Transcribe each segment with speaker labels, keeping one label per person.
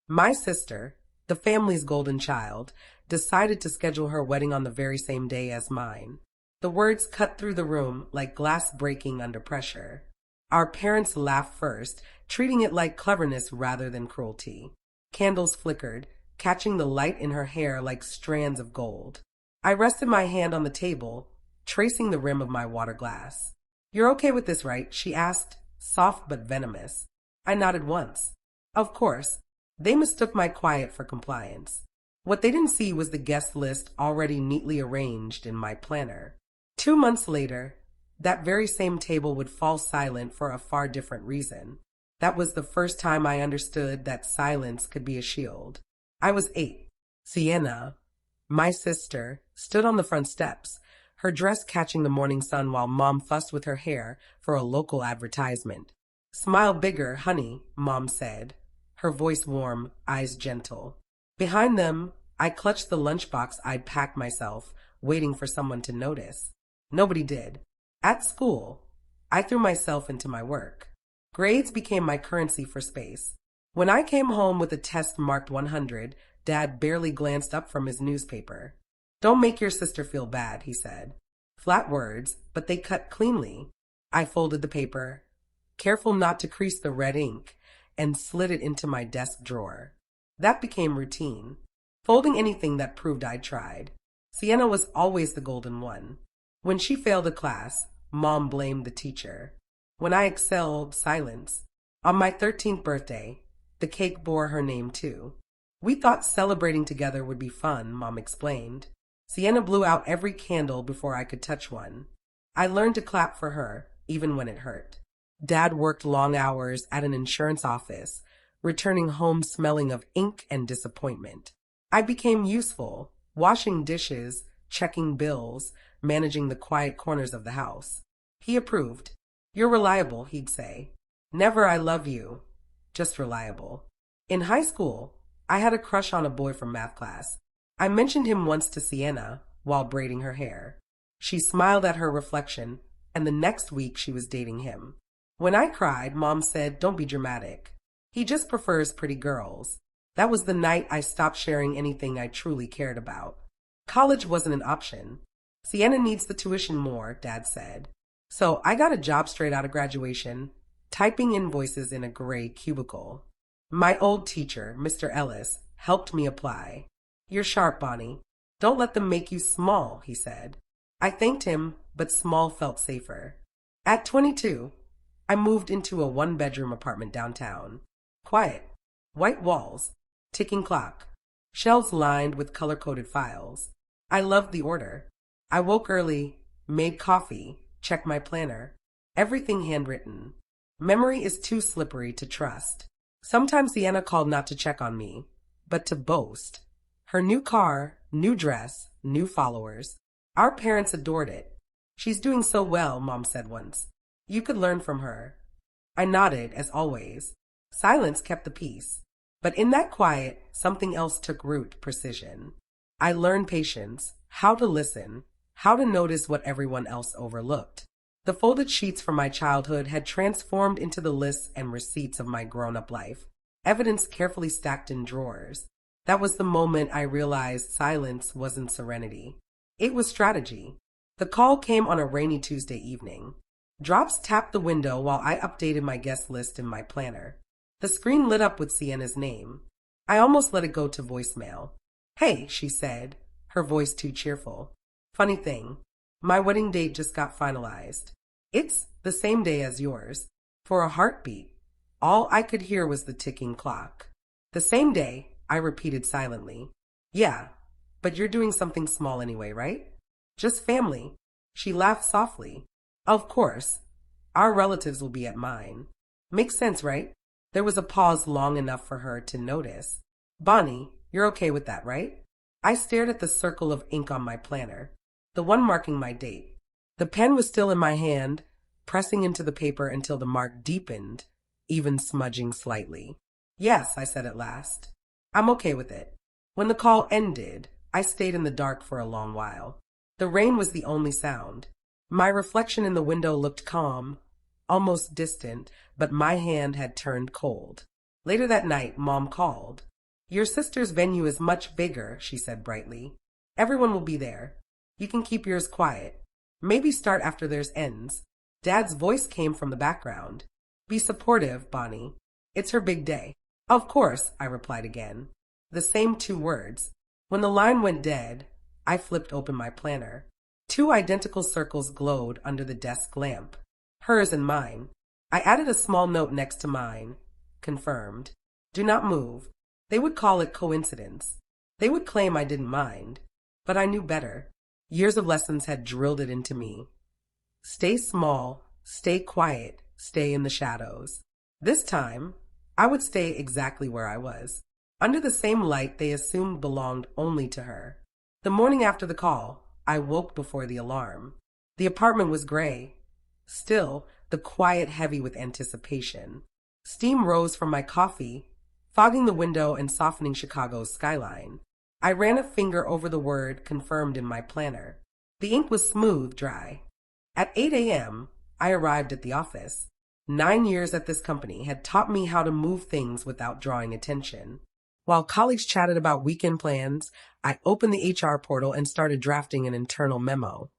Speaker 1: My sister, the family's golden child, decided to schedule her wedding on the very same day as mine. The words cut through the room like glass breaking under pressure. Our parents laughed first, treating it like cleverness rather than cruelty. Candles flickered, catching the light in her hair like strands of gold. I rested my hand on the table, tracing the rim of my water glass. "You're okay with this, right?" she asked, soft but venomous. I nodded once. Of course. They mistook my quiet for compliance. What they didn't see was the guest list already neatly arranged in my planner. 2 months later, that very same table would fall silent for a far different reason. That was the first time I understood that silence could be a shield. I was 8. Sienna, my sister, stood on the front steps, her dress catching the morning sun while Mom fussed with her hair for a local advertisement. "Smile bigger, honey," Mom said, her voice warm, eyes gentle. Behind them, I clutched the lunchbox I'd packed myself, waiting for someone to notice. Nobody did. At school, I threw myself into my work. Grades became my currency for space. When I came home with a test marked 100, Dad barely glanced up from his newspaper. "Don't make your sister feel bad," he said. Flat words, but they cut cleanly. I folded the paper, careful not to crease the red ink, and slid it into my desk drawer. That became routine, folding anything that proved I'd tried. Sienna was always the golden one. When she failed a class, Mom blamed the teacher. When I excelled, silence. On my 13th birthday, the cake bore her name too. "We thought celebrating together would be fun," Mom explained. Sienna blew out every candle before I could touch one. I learned to clap for her, even when it hurt. Dad worked long hours at an insurance office, returning home smelling of ink and disappointment. I became useful, washing dishes, checking bills, managing the quiet corners of the house. He approved. "You're reliable," he'd say. Never "I love you," just reliable. In high school, I had a crush on a boy from math class. I mentioned him once to Sienna while braiding her hair. She smiled at her reflection, and the next week she was dating him. When I cried, Mom said, "Don't be dramatic. He just prefers pretty girls." That was the night I stopped sharing anything I truly cared about. College wasn't an option. "Sienna needs the tuition more," Dad said. So I got a job straight out of graduation, typing invoices in a gray cubicle. My old teacher, Mr. Ellis, helped me apply. "You're sharp, Bonnie. Don't let them make you small," he said. I thanked him, but small felt safer. At 22, I moved into a one-bedroom apartment downtown. Quiet, white walls, ticking clock, shelves lined with color-coded files. I loved the order. I woke early, made coffee, checked my planner. Everything handwritten. Memory is too slippery to trust. Sometimes Sienna called not to check on me, but to boast. Her new car, new dress, new followers. Our parents adored it. "She's doing so well," Mom said once. "You could learn from her." I nodded, as always. Silence kept the peace. But in that quiet, something else took root: precision. I learned patience, how to listen, how to notice what everyone else overlooked. The folded sheets from my childhood had transformed into the lists and receipts of my grown-up life, evidence carefully stacked in drawers. That was the moment I realized silence wasn't serenity. It was strategy. The call came on a rainy Tuesday evening. Drops tapped the window while I updated my guest list in my planner. The screen lit up with Sienna's name. I almost let it go to voicemail. "Hey," she said, her voice too cheerful. "Funny thing, my wedding date just got finalized. It's the same day as yours." For a heartbeat, all I could hear was the ticking clock. "The same day," I repeated silently. "Yeah, but you're doing something small anyway, right?" "Just family." She laughed softly. "Of course. Our relatives will be at mine." "Makes sense, right?" There was a pause long enough for her to notice. "Bonnie, you're okay with that, right?" I stared at the circle of ink on my planner, the one marking my date. The pen was still in my hand, pressing into the paper until the mark deepened, even smudging slightly. "Yes," I said at last. "I'm okay with it." When the call ended, I stayed in the dark for a long while. The rain was the only sound. My reflection in the window looked calm, almost distant, but my hand had turned cold. Later that night, Mom called. Your sister's venue is much bigger, she said brightly. Everyone will be there. You can keep yours quiet. Maybe start after theirs ends. Dad's voice came from the background. Be supportive, Bonnie. It's her big day. Of course, I replied again. The same 2 words. When the line went dead, I flipped open my planner. 2 identical circles glowed under the desk lamp. Hers and mine. I added a small note next to mine. Confirmed. Do not move. They would call it coincidence. They would claim I didn't mind. But I knew better. Years of lessons had drilled it into me. Stay small, stay quiet, stay in the shadows. This time, I would stay exactly where I was, under the same light they assumed belonged only to her. The morning after the call, I woke before the alarm. The apartment was gray. Still, the quiet heavy with anticipation. Steam rose from my coffee, fogging the window and softening Chicago's skyline. I ran a finger over the word confirmed in my planner. The ink was smooth, dry. At 8 a.m., I arrived at the office. 9 years at this company had taught me how to move things without drawing attention. While colleagues chatted about weekend plans, I opened the HR portal and started drafting an internal memo.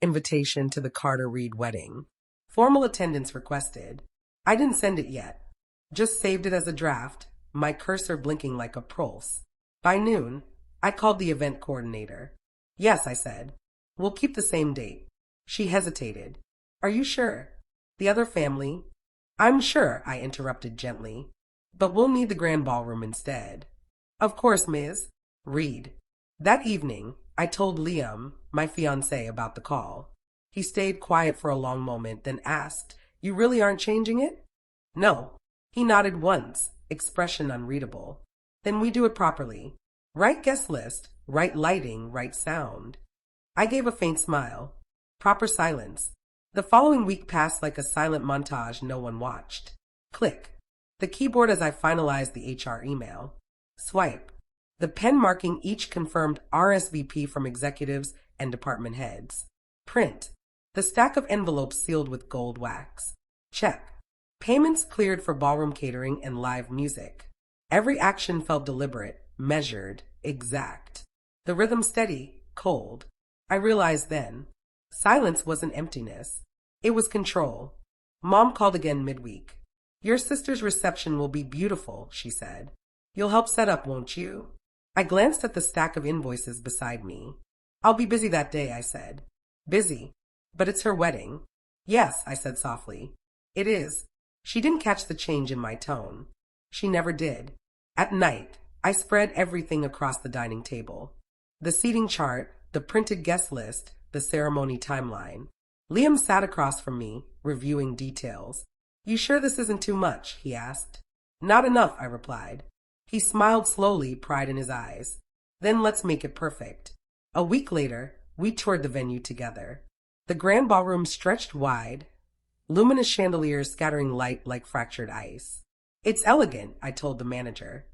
Speaker 1: Invitation to the Carter Reed wedding. Formal attendance requested. I didn't send it yet. Just saved it as a draft, my cursor blinking like a pulse. By noon, I called the event coordinator. Yes, I said. We'll keep the same date. She hesitated. Are you sure? The other family? I'm sure, I interrupted gently. But we'll need the grand ballroom instead. Of course, Ms. Reed. That evening, I told Liam, my fiancé, about the call. He stayed quiet for a long moment, then asked, You really aren't changing it? No. He nodded once, expression unreadable. Then we do it properly. Right guest list, right lighting, right sound. I gave a faint smile. Proper silence. The following week passed like a silent montage no one watched. Click. The keyboard as I finalized the HR email. Swipe. The pen marking each confirmed RSVP from executives and department heads. Print. The stack of envelopes sealed with gold wax. Check. Payments cleared for ballroom catering and live music. Every action felt deliberate, measured, exact. The rhythm steady, cold. I realized then. Silence wasn't emptiness. It was control. Mom called again midweek. Your sister's reception will be beautiful, she said. You'll help set up, won't you? I glanced at the stack of invoices beside me. I'll be busy that day, I said. Busy? But it's her wedding. Yes, I said softly. It is. She didn't catch the change in my tone. She never did. At night, I spread everything across the dining table. The seating chart, the printed guest list, the ceremony timeline. Liam sat across from me, reviewing details. You sure this isn't too much? He asked. Not enough, I replied. He smiled slowly, pride in his eyes. Then let's make it perfect. A week later, we toured the venue together. The grand ballroom stretched wide, luminous chandeliers scattering light like fractured ice. It's elegant, I told the manager,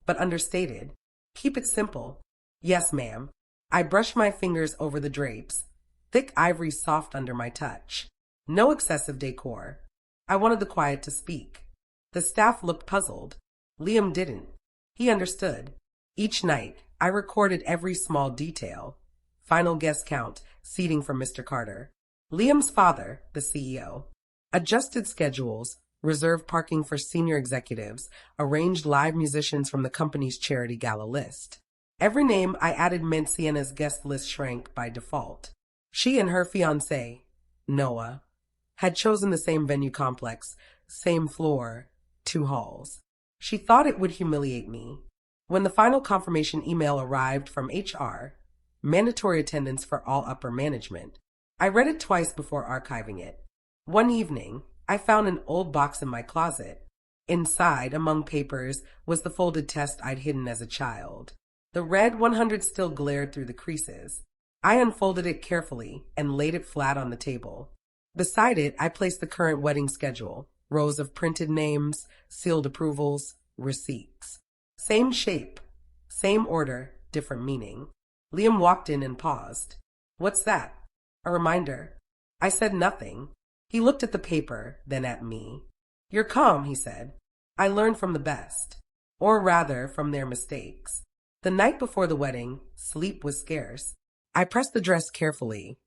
Speaker 1: but understated. Keep it simple. Yes, ma'am. I brushed my fingers over the drapes, thick ivory soft under my touch. No excessive decor. I wanted the quiet to speak. The staff looked puzzled. Liam didn't. He understood. Each night, I recorded every small detail. Final guest count, seating for Mr. Carter. Liam's father, the CEO. Adjusted schedules, reserved parking for senior executives, arranged live musicians from the company's charity gala list. Every name I added meant Sienna's guest list shrank by default. She and her fiancé, Noah, had chosen the same venue complex, same floor, 2 halls. She thought it would humiliate me. When the final confirmation email arrived from HR, mandatory attendance for all upper management, I read it twice before archiving it. One evening, I found an old box in my closet. Inside, among papers, was the folded test I'd hidden as a child. The red 100 still glared through the creases. I unfolded it carefully and laid it flat on the table. Beside it, I placed the current wedding schedule, rows of printed names, sealed approvals, receipts. Same shape, same order, different meaning. Liam walked in and paused. What's that? A reminder. I said nothing. He looked at the paper, then at me. You're calm, he said. I learned from the best. or rather from their mistakes. The night before the wedding, sleep was scarce. I pressed the dress carefully,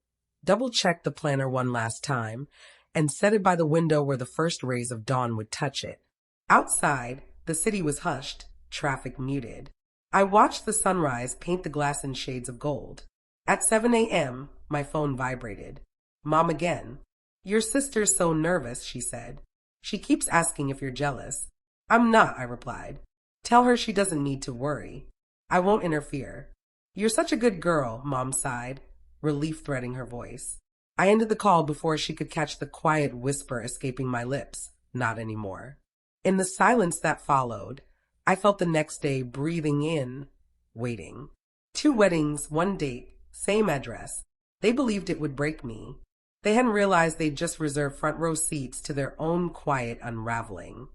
Speaker 1: double-checked the planner one last time, and set it by the window where the first rays of dawn would touch it. Outside, the city was hushed, traffic muted. I watched the sunrise paint the glass in shades of gold. At 7 a.m., my phone vibrated. Mom again. "Your sister's so nervous," she said. "She keeps asking if you're jealous." "I'm not," I replied. "Tell her she doesn't need to worry. I won't interfere." "You're such a good girl," Mom sighed, relief threading her voice. I ended the call before she could catch the quiet whisper escaping my lips. Not anymore. In the silence that followed, I felt the next day breathing in, waiting. 2 weddings, 1 date, same address. They believed it would break me. They hadn't realized they'd just reserved front row seats to their own quiet unraveling.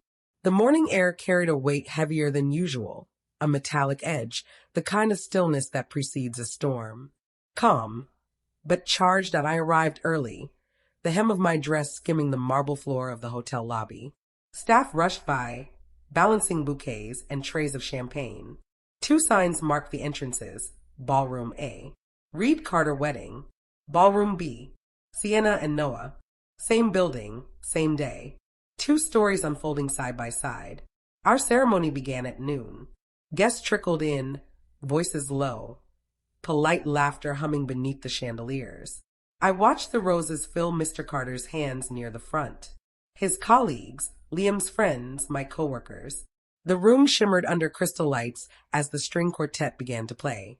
Speaker 1: The morning air carried a weight heavier than usual, a metallic edge, the kind of stillness that precedes a storm. Calm, but charged that I arrived early, the hem of my dress skimming the marble floor of the hotel lobby. Staff rushed by, balancing bouquets and trays of champagne. 2 signs marked the entrances: Ballroom A, Reed Carter Wedding; Ballroom B, Sienna and Noah. Same building, same day. 2 stories unfolding side by side. Our ceremony began at noon. Guests trickled in, voices low, polite laughter humming beneath the chandeliers. I watched the roses fill Mr. Carter's hands near the front. His colleagues, Liam's friends, my coworkers. The room shimmered under crystal lights as the string quartet began to play,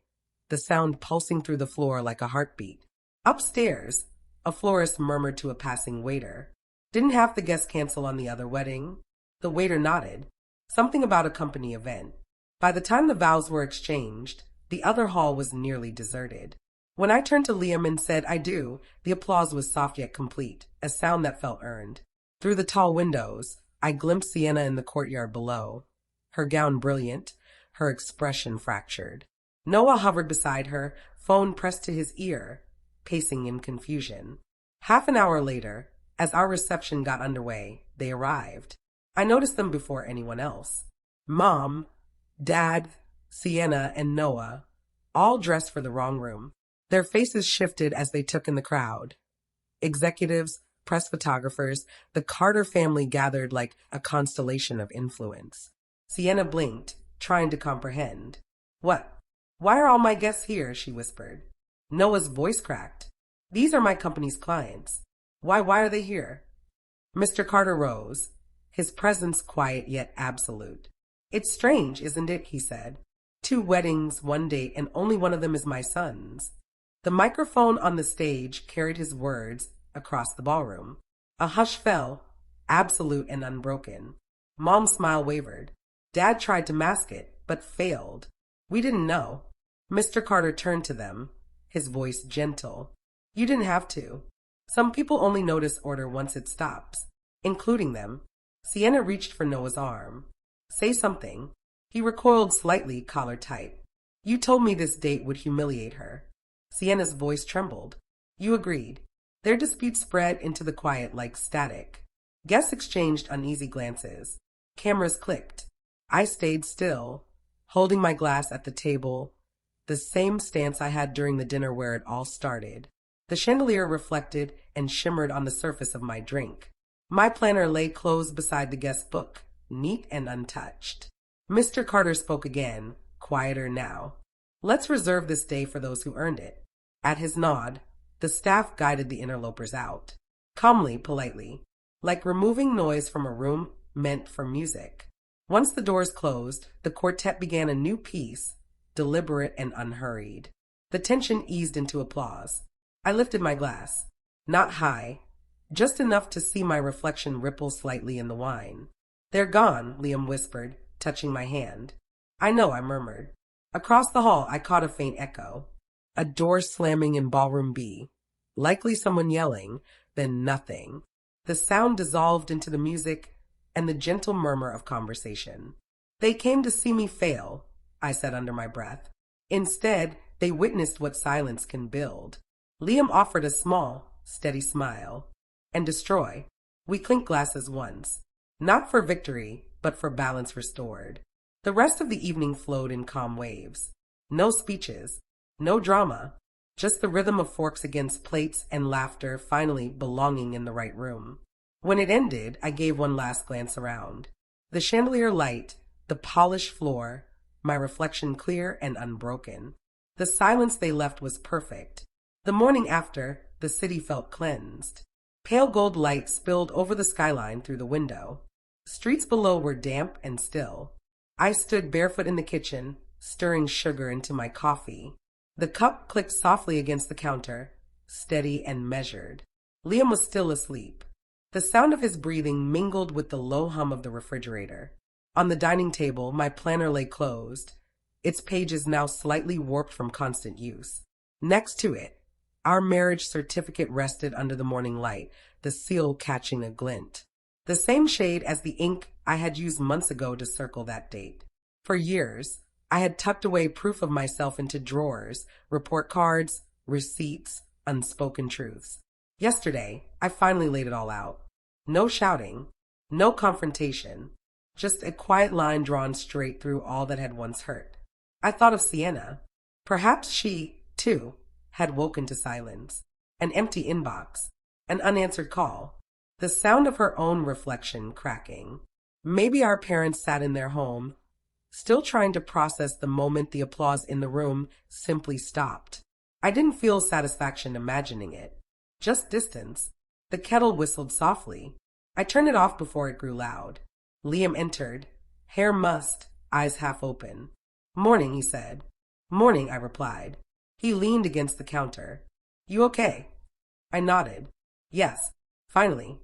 Speaker 1: the sound pulsing through the floor like a heartbeat. Upstairs, a florist murmured to a passing waiter. "Didn't half the guests cancel on the other wedding?" The waiter nodded. Something about a company event. By the time the vows were exchanged, the other hall was nearly deserted. When I turned to Liam and said, "I do," the applause was soft yet complete, a sound that felt earned. Through the tall windows, I glimpsed Sienna in the courtyard below, her gown brilliant, her expression fractured. Noah hovered beside her, phone pressed to his ear, pacing in confusion. Half an hour later, as our reception got underway, they arrived. I noticed them before anyone else. Mom, Dad, Sienna, and Noah, all dressed for the wrong room. Their faces shifted as they took in the crowd. Executives, press photographers, the Carter family gathered like a constellation of influence. Sienna blinked, trying to comprehend. "What? Why are all my guests here?" she whispered. Noah's voice cracked. "These are my company's clients. Why are they here?" Mr. Carter rose, his presence quiet yet absolute. "It's strange, isn't it?" he said. 2 weddings, 1 date, and only one of them is my son's." The microphone on the stage carried his words across the ballroom. A hush fell, absolute and unbroken. Mom's smile wavered. Dad tried to mask it, but failed. "We didn't know." Mr. Carter turned to them, his voice gentle. "You didn't have to. Some people only notice order once it stops, including them." Sienna reached for Noah's arm. "Say something." He recoiled slightly, collar tight. "You told me this date would humiliate her." Sienna's voice trembled. "You agreed." Their dispute spread into the quiet like static. Guests exchanged uneasy glances. Cameras clicked. I stayed still, holding my glass at the table, the same stance I had during the dinner where it all started. The chandelier reflected and shimmered on the surface of my drink. My planner lay closed beside the guest book, neat and untouched. Mr. Carter spoke again, quieter now. "Let's reserve this day for those who earned it." At his nod, the staff guided the interlopers out. Calmly, politely, like removing noise from a room meant for music. Once the doors closed, the quartet began a new piece, deliberate and unhurried. The tension eased into applause. I lifted my glass. Not high, just enough to see my reflection ripple slightly in the wine. "They're gone," Liam whispered, touching my hand. "I know," I murmured. Across the hall, I caught a faint echo. A door slamming in Ballroom B. Likely someone yelling, then nothing. The sound dissolved into the music and the gentle murmur of conversation. "They came to see me fail," I said under my breath. Instead, they witnessed what silence can build. Liam offered a small, steady smile. "And destroy." We clinked glasses once. Not for victory, but for balance restored. The rest of the evening flowed in calm waves. No speeches, no drama, just the rhythm of forks against plates and laughter finally belonging in the right room. When it ended, I gave one last glance around. The chandelier light, the polished floor, my reflection clear and unbroken. The silence they left was perfect. The morning after, the city felt cleansed. Pale gold light spilled over the skyline through the window. Streets below were damp and still. I stood barefoot in the kitchen, stirring sugar into my coffee. The cup clicked softly against the counter, steady and measured. Liam was still asleep. The sound of his breathing mingled with the low hum of the refrigerator. On the dining table, my planner lay closed, its pages now slightly warped from constant use. Next to it, our marriage certificate rested under the morning light, the seal catching a glint. The same shade as the ink I had used months ago to circle that date. For years, I had tucked away proof of myself into drawers, report cards, receipts, unspoken truths. Yesterday, I finally laid it all out. No shouting, no confrontation, just a quiet line drawn straight through all that had once hurt. I thought of Sienna. Perhaps she, too, had woken to silence, an empty inbox, an unanswered call, the sound of her own reflection cracking. Maybe our parents sat in their home, still trying to process the moment the applause in the room simply stopped. I didn't feel satisfaction imagining it, just distance. The kettle whistled softly. I turned it off before it grew loud. Liam entered, hair mussed, eyes half open. "Morning," he said. "Morning," I replied. He leaned against the counter. "You okay?" I nodded. "Yes, finally."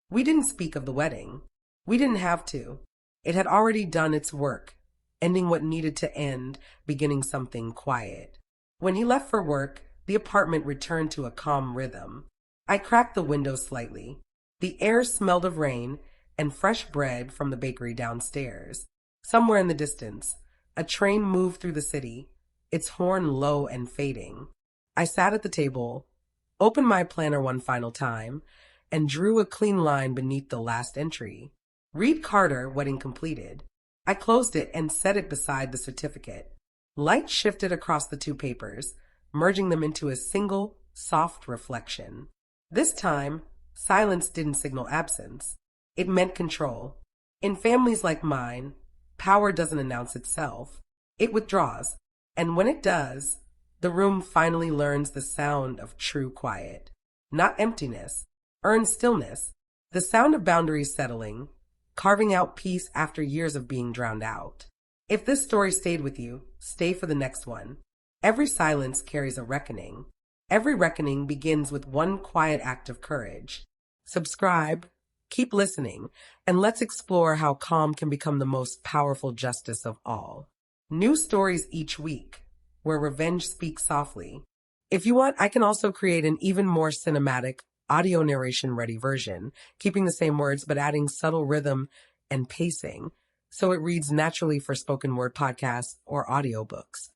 Speaker 1: We didn't speak of the wedding. We didn't have to. It had already done its work, ending what needed to end, beginning something quiet. When he left for work, the apartment returned to a calm rhythm. I cracked the window slightly. The air smelled of rain and fresh bread from the bakery downstairs. Somewhere in the distance, a train moved through the city, its horn low and fading. I sat at the table, opened my planner one final time, and drew a clean line beneath the last entry. Reed Carter, wedding completed. I closed it and set it beside the certificate. Light shifted across the two papers, merging them into a single, soft reflection. This time, silence didn't signal absence. It meant control. In families like mine, power doesn't announce itself. It withdraws. And when it does, the room finally learns the sound of true quiet. Not emptiness, earned stillness. The sound of boundaries settling, carving out peace after years of being drowned out. If this story stayed with you, stay for the next one. Every silence carries a reckoning. Every reckoning begins with one quiet act of courage. Subscribe, keep listening, and let's explore how calm can become the most powerful justice of all. New stories each week, where revenge speaks softly. If you want, I can also create an even more cinematic, audio narration ready version, keeping the same words but adding subtle rhythm and pacing, so it reads naturally for spoken word podcasts or audiobooks.